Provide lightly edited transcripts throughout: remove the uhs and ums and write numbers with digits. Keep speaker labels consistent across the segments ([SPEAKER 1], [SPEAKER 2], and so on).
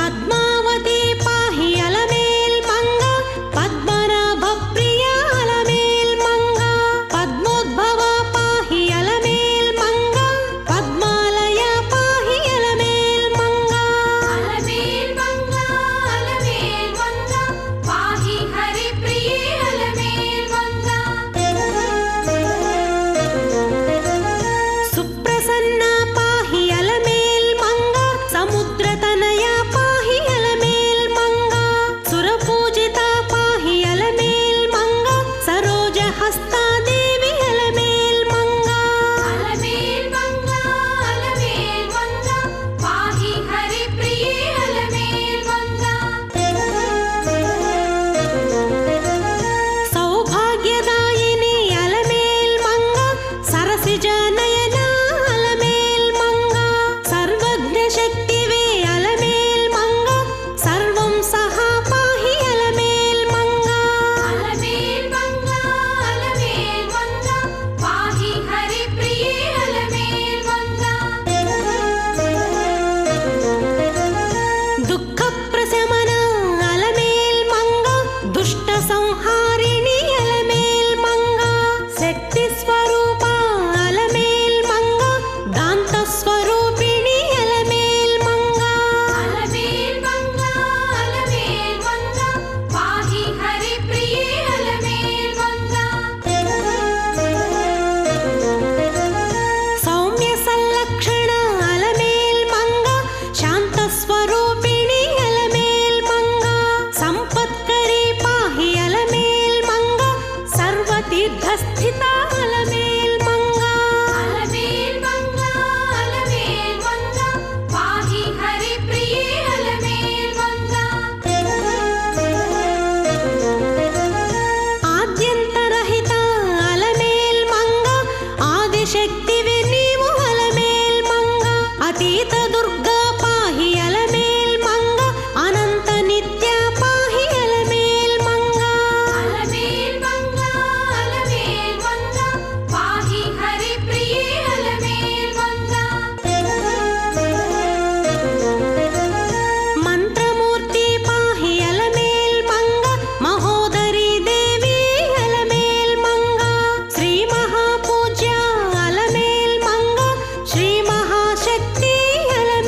[SPEAKER 1] పద్మావతి పాహి అలమేల్ మంగ పద్మనాభ ప్రియ అలమేల్ మంగ పద్మోద్భవ పాహి అలమేల్ మంగ పద్మాలయ పాహి అలమేల్ మంగ
[SPEAKER 2] అలమేల్ మంగ అలమేల్ మంగ పాహి హరి ప్రియే అలమేల్ మంగ
[SPEAKER 1] సుప్రసన్న పాహి అలమేల్ మంగ సముద్రతనయ పాహి అలమేల్ మంగ సురపూజిత పాహి అలమేల్ మంగ సరోజహస్తాదేవి అలమేల్ మంగ
[SPEAKER 2] అలమేల్ మంగ అలమేల్ మంగ పాహి హరి ప్రియే అలమేల్ మంగ
[SPEAKER 1] సౌభాగ్యదాయిని అలమేల్ మంగ సరసిజనయన అలమేల్ మంగ సర్వజ్ఞ శక్తివే అలమేల్ మంగ సర్వం సహా పాహి అలమేల్ మంగ
[SPEAKER 2] అలమేల్ మంగ అలమేల్ మంగ పాహి హరి ప్రియే అలమేల్ మంగ
[SPEAKER 1] దుఃఖ ప్రశమన అలమేల్ మంగ దుష్ట సంహారిణి అలమేల్ మంగ శక్తి స్వరూప అలమేల్ మంగ దాంత స్వరూపిణి అలమేల్ మంగ
[SPEAKER 2] అలమేల్ మంగ అలమేల్ మంగ పాహి హరి ప్రియే అలమేల్ మంగ
[SPEAKER 1] సౌమ్య సంలక్షణ అలమేల్ మంగ శాంత స్వరూపిణి అలమేల్ మంగ సంపత్కరి పాహి అలమేల్ మంగ సర్వతీర్థస్థిత అలమేల్ మంగ
[SPEAKER 2] అలమేల్ మంగ అలమేల్ మంగ పాహి హరి ప్రియే అలమేల్ మంగ
[SPEAKER 1] ఆద్యంతరహిత అలమేల్ మంగ ఆదిశక్తివి నీవు అలమేల్ మంగ అతీత దుర్గా పాహి అలమేల్ మంగ అనంత నిత్య పాహి అలమేల్ మంగ
[SPEAKER 2] అలమేల్ మంగ అలమేల్ మంగ పాహి హరి ప్రియే అలమేల్ మంగ
[SPEAKER 1] మంత్రమూర్తి పాహి అలమేల్ మంగ మహోదరి దేవి అలమేల్ మంగ శ్రీ మహాపూజ్య అలమేల్ మంగ శ్రీ మహాశక్తి అలమేల్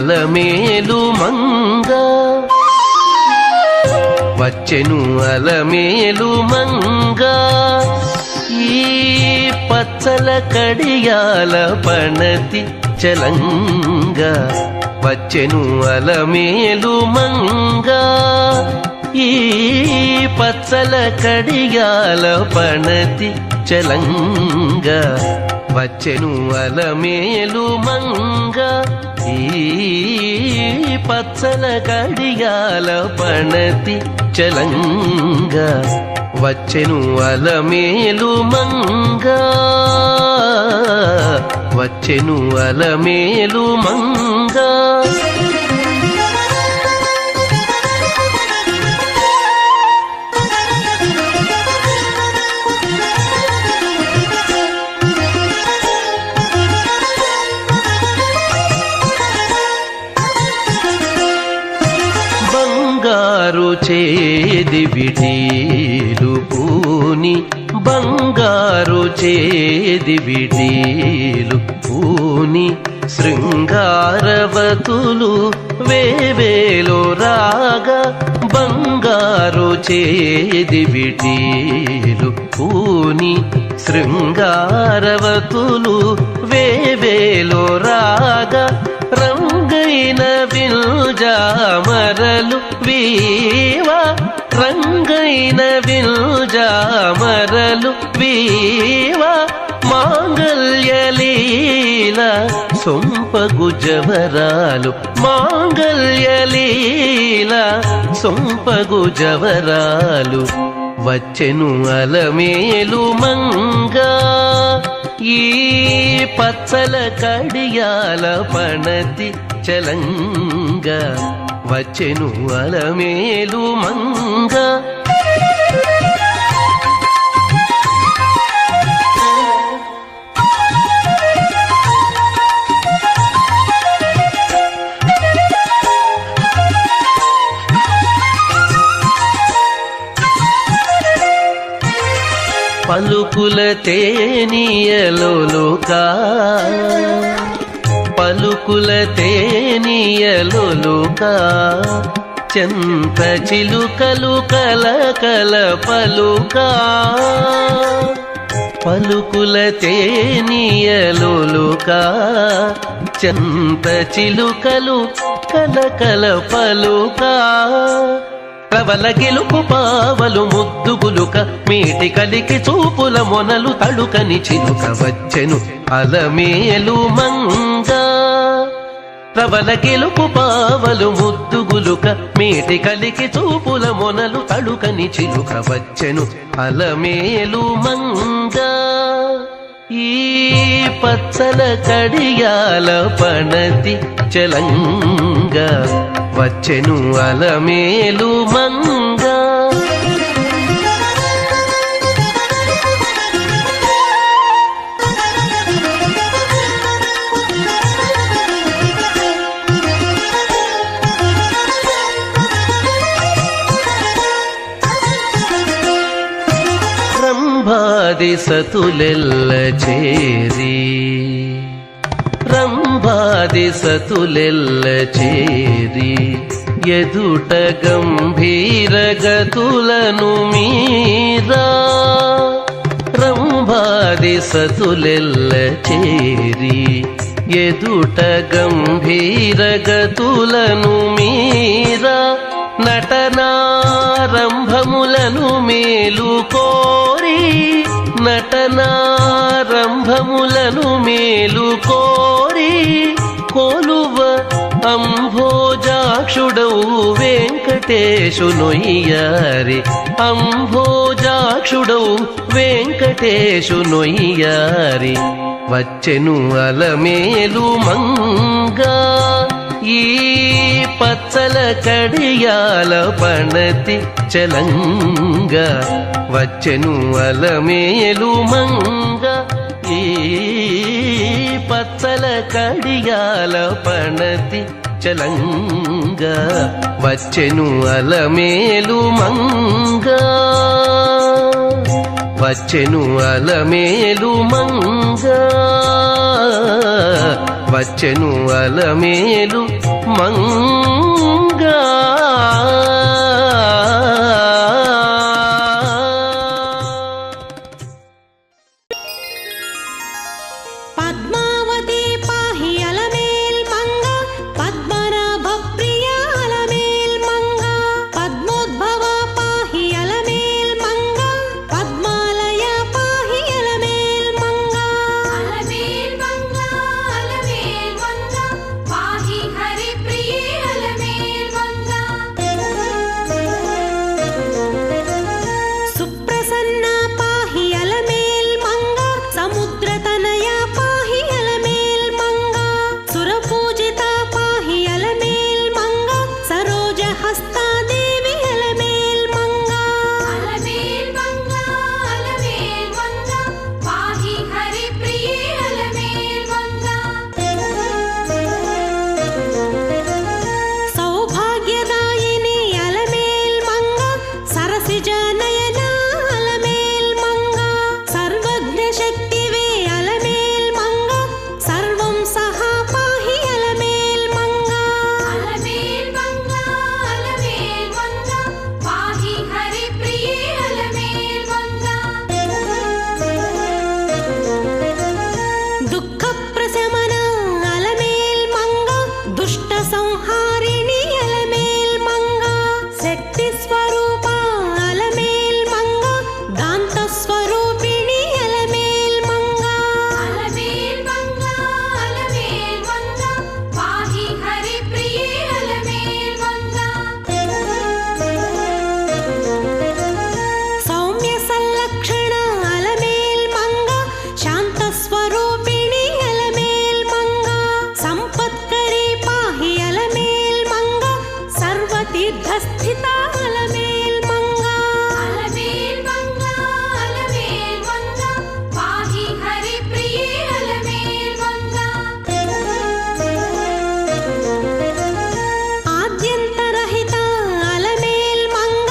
[SPEAKER 3] అలమేలు మంగ వచ్చెను అలమేలు మంగ ఈ పచ్చల కడియాల పణతి చలంగ వచ్చెను అలమేలు మంగ ఈ పచ్చల కడియాల పణతి చలంగ వచ్చెను అలమేలు మంగ ఈ పచ్చల కడియాల పణతి చలంగ వచ్చెను అలమేలు మంగ వచ్చెను అలమేలు మంగ బంగారు చేది విడీలు పూని బంగారు చేది విడీలు పూని శృంగారవతులు వేవేలో రాగా బంగారు చేది విడీలు పూని శృంగారవతులు వేవేలో రాగా రంగైన విల్జామరలు వీవా రంగైన విల్జామరలు వీవా మాంగల్యలీల సొంపగు జవరాలు మాంగల్యలీల సొంపగు జవరాలు వచ్చెను అలమేలు మంగ ఈ పచ్చల కడియాల పణతి చలంగ వచ్చెను అలమేలు మంగ పలుకుల తేనియలోలుకా పలుకుల తేనియలోలుకా చెంత చిలుకలు కలకల పలుకా పలుకుల తేనియలోలుకా చెంత చిలుకలు కలకల పలుకా ప్రవల గెలుపు పావలు ముద్దుగులుక మీటి కలికి చూపుల మొనలు తడుకని చిలుక వచ్చెను అలమేలు మంగ ప్రవల గెలుపు పావలు ముద్దుగులుక మీటి కలికి చూపుల మొనలు తడుకని చిలుక వచ్చెను అలమేలు మంగ ఈ పచ్చల కడియాల పణతి చలంగ వచ్చెను అలమేలు మంగ రంభాది సతులెల్ల చేరి రంభాది సతులెల్ల చేరి ఎదుట గంభీర గతులను మీరా రంభాది సతులెల్ల చేరి ఎదుట గంభీర గతులను మీరా నటనారంభములను మేలు కోరి నటనారంభములను మేలు కోరి కొలువ అంభోజాక్షుడవు వెంకటేశునొయ్యారి అంభోజాక్షుడవు వెంకటేశునొయ్యారి వచ్చెను అలమేలు మంగ ఈ పచ్చల కడియాల పణతి చలంగ వచ్చెను అలమేలు మంగ ఈ పచ్చల కడియాల పణతి చలంగ వచ్చెను అలమేలు మంగ వచ్చెను అలమేలు మంగ వచ్చెను అలమేలు ಮಂಗ
[SPEAKER 1] ಪದ್ಮಾವತಿ ಪಾಹಿ ಅಲಮೇಲ್ ಮಂಗ ಪದ್ಮನಾಭ ಪ್ರಿಯ ಅಲಮೇಲ್ ಮಂಗ ಪದ್ಮೋದ್ಭವ ಪಾಹಿ ಅಲಮೇಲ್ ಮಂಗ ಪದ್ಮಾಲಯ ಪಾಹಿ ಅಲಮೇಲ್ ಮಂಗ
[SPEAKER 2] ಅಲಮೇಲ್ ಮಂಗ ಅಲಮೇಲ್ ಮಂಗ ಪಾಹಿ ಹರಿಪ್ರಿಯೇ ಅಲಮೇಲ್ ಮಂಗ
[SPEAKER 1] ಸುಪ್ರಸನ್ನ ಪಾಹಿ ಅಲಮೇಲ್ ಮಂಗ ಸಮುದ್ರ ತನಯ ಪಾಹಿ ಅಲಮೇಲ್ ಮಂಗ ಸುರಪೂಜಿತ ಪಾಹಿ ಅಲಮೇಲ್ ಮಂಗ ಸರೋಜ ಹಸ್ತಾದೇವಿ ಅಲಮೇಲ್ ಮಂಗ
[SPEAKER 2] ಅಲಮೇಲ್ ಮಂಗ ಅಲಮೇಲ್ ಮಂಗ ಪಾಹಿ ಹರಿಪ್ರಿಯೇ ಅಲಮೇಲ್ ಮಂಗ
[SPEAKER 1] ಸೌಭಾಗ್ಯದಾಯಿನಿ ಅಲಮೇಲ್ ಮಂಗ ಸರಸಿಜ ನಯನ ಅಲಮೇಲ್ ಮಂಗ ಸರ್ವಜ್ಞ ಶಕ್ತಿವೇ ಅಲಮೇಲ್ ಮಂಗ ಸರ್ವಂ ಸಹ ಪಾಹಿ ಅಲಮೇಲ್ ಮಂಗ
[SPEAKER 2] ಅಲಮೇಲ್ ಮಂಗ ಅಲಮೇಲ್ ಮಂಗ ಪಾಹಿ ಹರಿಪ್ರಿಯೇ ಅಲಮೇಲ್ ಮಂಗ
[SPEAKER 1] ದುಃಖ ಪ್ರಶಮನ ಅಲಮೇಲ್ ಮಂಗ ದುಷ್ಟ ಸಂಹಾರಿಣಿ ಅಲಮೇಲ್ ಮಂಗ ಶಕ್ತಿ ಸ್ವರೂಪ ಅಲಮೇಲ್ ಮಂಗ ದಾಂತ ಸ್ವರೂಪಿಣಿ ಅಲಮೇಲ್ ಮಂಗ
[SPEAKER 2] ಅಲಮೇಲ್ ಮಂಗ ಅಲಮೇಲ್ ಮಂಗ ಪಾಹಿ ಹರಿಪ್ರಿಯೇ ಅಲಮೇಲ್ ಮಂಗ
[SPEAKER 1] ಸೌಮ್ಯ ಸಲ್ಲಕ್ಷಣ ಅಲಮೇಲ್ ಮಂಗ ಶಾಂತ ಸ್ವರೂಪಿಣಿ ಅಲಮೇಲ್ ಮಂಗ ಸಂಪತ್ಕರಿ ಪಾಹಿ ಅಲಮೇಲ್ ಮಂಗ ಸರ್ವತೀರ್ಥ ಸ್ಥಿತ ಅಲಮೇಲ್ ಮಂಗ
[SPEAKER 2] ಅಲಮೇಲ್ ಮಂಗ ಅಲಮೇಲ್ ಮಂಗ ಪಾಹಿ ಹರಿಪ್ರಿಯೇ ಅಲಮೇಲ್ ಮಂಗ
[SPEAKER 1] ಆದ್ಯಂತರಹಿತ ಅಲಮೇಲ್ ಮಂಗ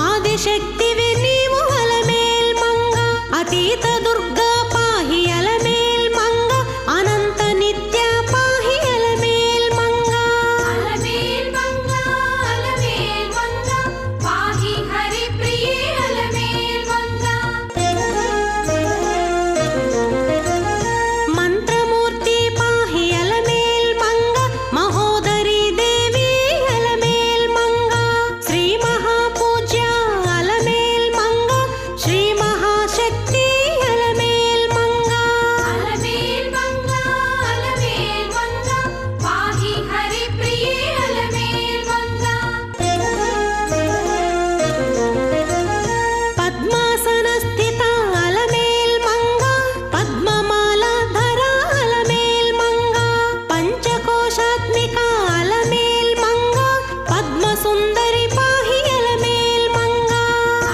[SPEAKER 1] ಆದಿಶಕ್ತಿವೆ ನೀವು ಅಲಮೇಲ್ ಮಂಗ ಅತೀತ ದುರ್ಗಾ ಪಾಹಿ ಅಲಮೇಲ್ ಮಂಗ ಅನಂತ ನಿತ್ಯ ಪಾಹಿ ಅಲಮೇಲ್ ಮಂಗ
[SPEAKER 2] ಅಲಮೇಲ್ ಮಂಗ ಅಲಮೇಲ್ ಮಂಗ ಪಾಹಿ ಹರಿಪ್ರಿಯೇ ಅಲಮೇಲ್ ಮಂಗ
[SPEAKER 1] ಮಂತ್ರಮೂರ್ತಿ ಪಾಹಿ ಅಲಮೇಲ್ ಮಂಗ ಮಹೋದರಿ ದೇವಿ ಅಲಮೇಲ್ ಮಂಗ ಶ್ರೀ ಮಹಾಪೂಜ್ಯ ಅಲಮೇಲ್ ಮಂಗ ಶ್ರೀ ಮಹಾಶಕ್ತಿ ಅಲಮೇಲ್ ಮಂಗ
[SPEAKER 2] ಅಲಮೇಲ್ ಮಂಗ ಅಲಮೇಲ್ ಮಂಗ ಪಾಹಿ ಹರಿಪ್ರಿಯೇ ಅಲಮೇಲ್ ಮಂಗ
[SPEAKER 1] ಪದ್ಮಾಸನ ಸ್ಥಿತ ಅಲಮೇಲ್ ಮಂಗ ಪದ್ಮಮಾಲಾಧರ ಅಲಮೇಲ್ ಮಂಗ ಪಂಚಕೋಶಾತ್ಮಿಕ ಅಲಮೇಲ್ ಮಂಗ ಪದ್ಮ ಸುಂದರಿ ಪಾಹಿ ಅಲಮೇಲ್ ಮಂಗ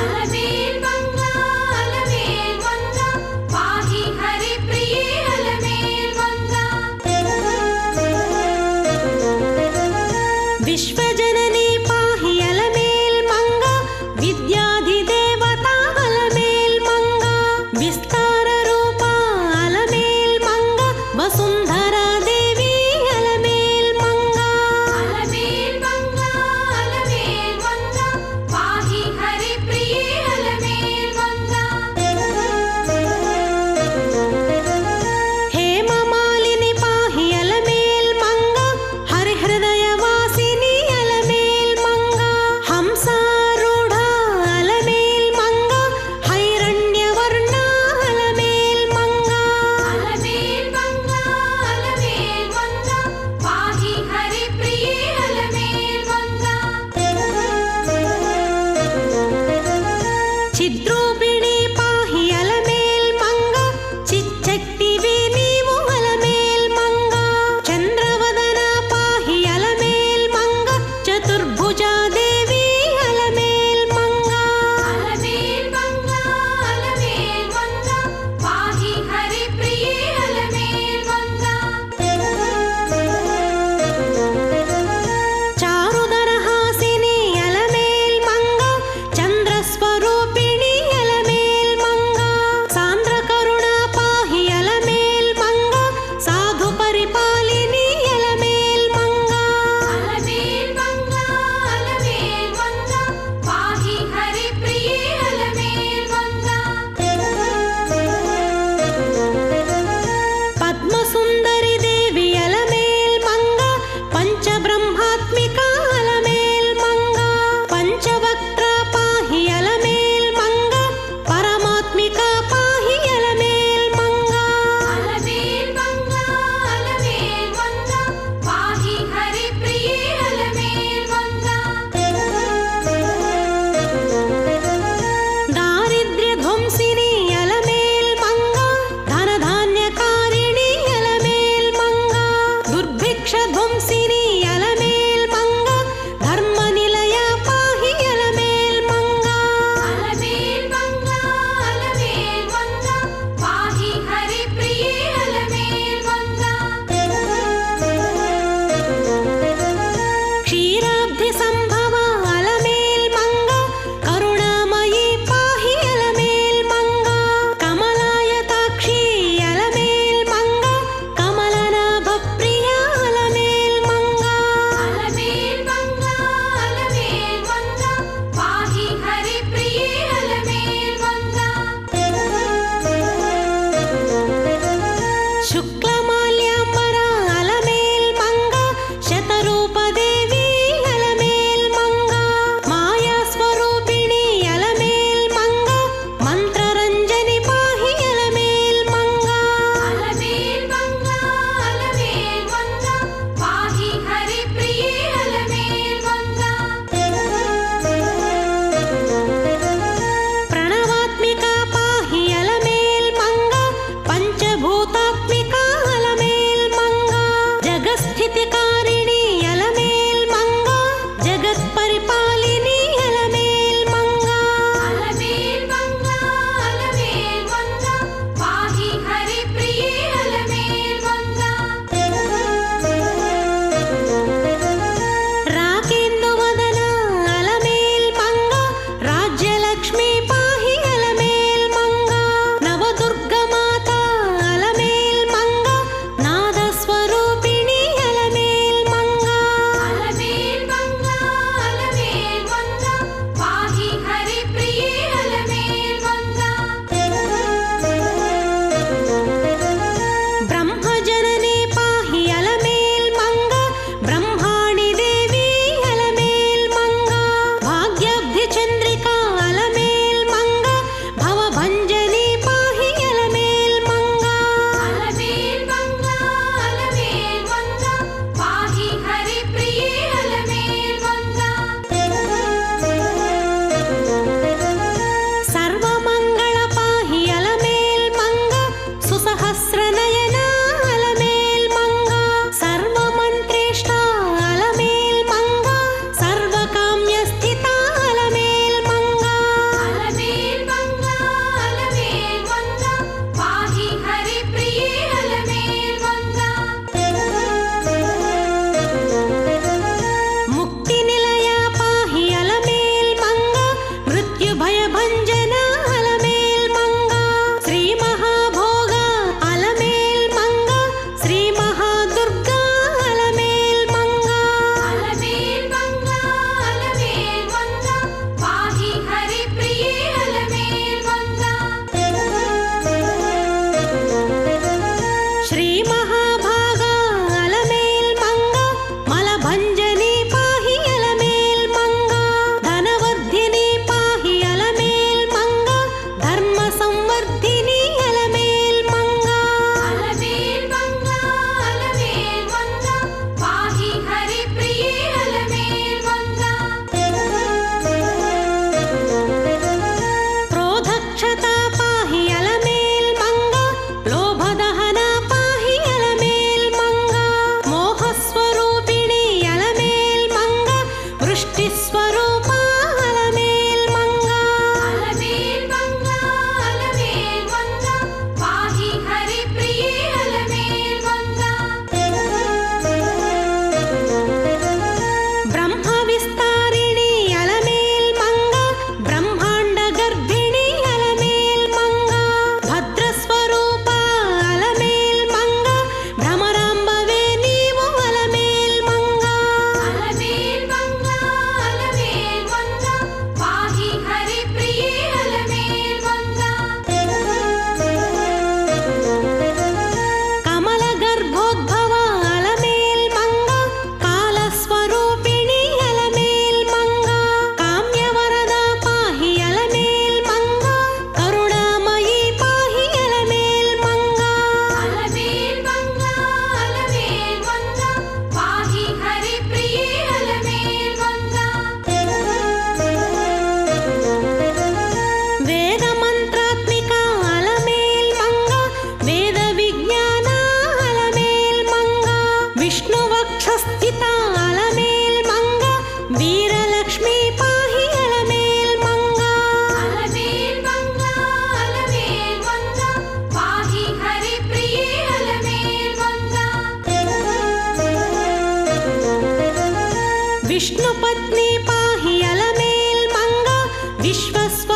[SPEAKER 2] ಅಲಮೇಲ್ ಮಂಗ ಅಲಮೇಲ್ ಮಂಗ ಪಾಹಿ ಹರಿಪ್ರಿಯೇ ಅಲಮೇಲ್ ಮಂಗ
[SPEAKER 1] ವಿಶ್ವಜನನಿ ಪಾಹಿ ಅಲಮೇಲ್ ಮಂಗ ವಿದ್ಯಾಧಿದೇವತಾ ಅಲಮೇಲ್ ಮಂಗ ವಿಸ್ತಾರ ರೂಪ ಅಲಮೇಲ್ ಮಂಗ ವಸುಂಧರಾ ದೇವಿ ಅಲಮೇಲ್ ಮಂಗ
[SPEAKER 2] ಅಲಮೇಲ್ ಮಂಗ ಅಲಮೇಲ್ ಮಂಗ ಪಾಹಿ ಹರಿಪ್ರಿಯೇ ಅಲಮೇಲ್ ಮಂಗ
[SPEAKER 1] ಹೇಮ ಮಾಲಿನಿ ಪಾಹಿ ಅಲಮೇಲ್ ಮಂಗ ಹರಿಹೃದಯ ವಾಸಿನಿ ಅಲಮೇಲ್ ಮಂಗ विष्णुपत्नी पाहि अलमेल् मंगा विश्वस्व